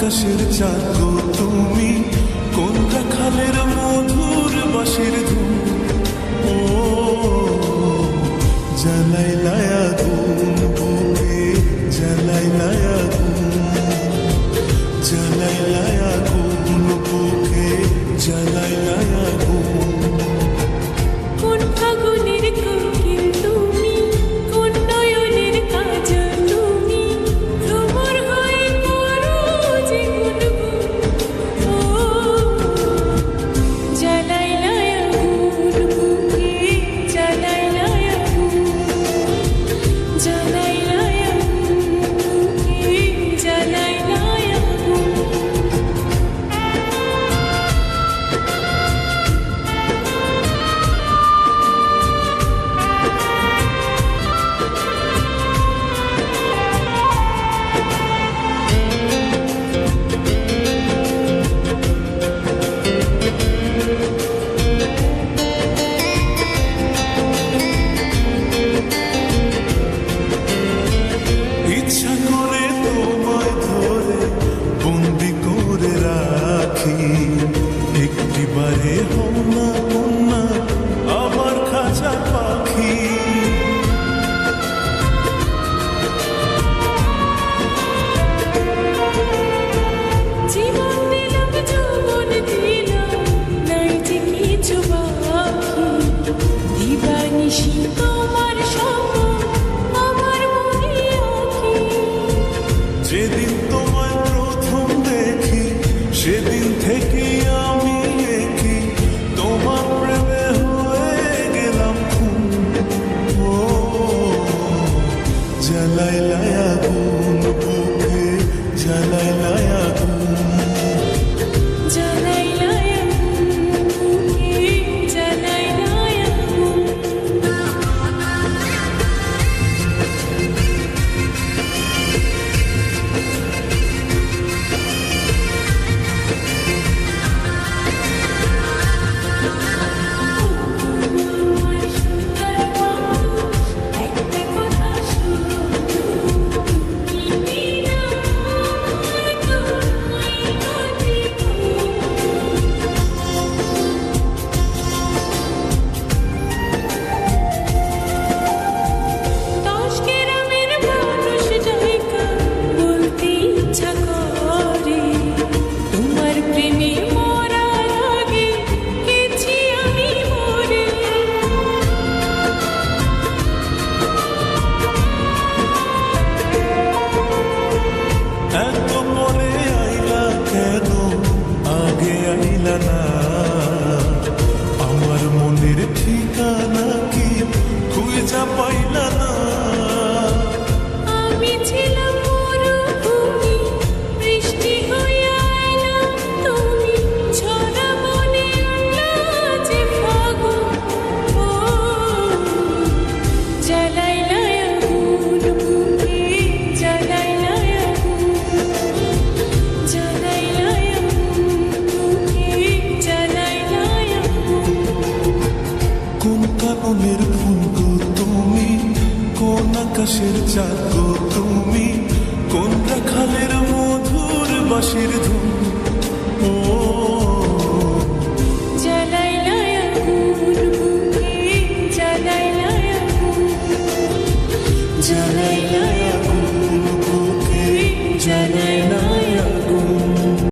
আকাশের চাঁদ গো তুমি, কোন রাখালের মধুর বাঁশির ধুম। ও জ্বালাইলায় আগুন বুকে, জ্বালাইলায় আগুন, জ্বালাইলায় আগুন বুকে, জ্বালাইলায় আগুন। কোন ফাগুনের কোকিল তুমি, কোন নয়নের কাজল তুমি, ভ্রমর হয়ে করো যে গুনগুন। ও জ্বালাইলায় আগুন বুকে, জ্বালাইলায় আগুন, জ্বালাইলায় আগুন বুকে, জ্বালাইলায় আগুন। ইচ্ছা করে তোমায় ধরে বন্দি করে রাখি, একটিবারে হও না কন্যা আমার খাঁচা পাখি। জীবন দিলাম, যৌবন দিলাম, নাই যে কিছু বাকি। দিবানিশি তোমার স্বপ্ন আমার মনে আঁকি। যেদিন তোমায় প্রথম দেখি সেদিন থেকে আমি দেখি তোমার প্রেমে হয়ে গেলাম খুন। ও জ্বালাইলায় আগুন বুকে, জ্বালাইলায় আগুন, জ্বালাইলায় আগুন বুকে, জ্বালাইলায় আগুন। আমার সুন্দর বন্ধু, একটা কথা শুনো, তুমি বিনা আমার তোমায় বাঁধিব। দশ গ্রামের মানুষ ডাইকা বলতে ইচ্ছা করে, তোমার প্রেমে মরার আগে গেছি আমি মরে। এত পরে আইলা কেন, আগে আইলা না? আমার মনের ঠিকানা কি খুঁজা পাইলা না? আমি ছিলাম মরুভূমি, বৃষ্টি হয়ে আইলাম তুমি, ঝরা মনে আনলা যে ফাগুন। ও জ্বালাইলায় আগুন বুকে, জ্বালাইলায় আগুন, জ্বালাইলায় আগুন বুকে, জ্বালাইলায় আগুন। কোন কাননের ফুল গো তুমি, কোন আকাশের চাঁদ গো তুমি, কোন রাখালের মধুর বাঁশির ধুম।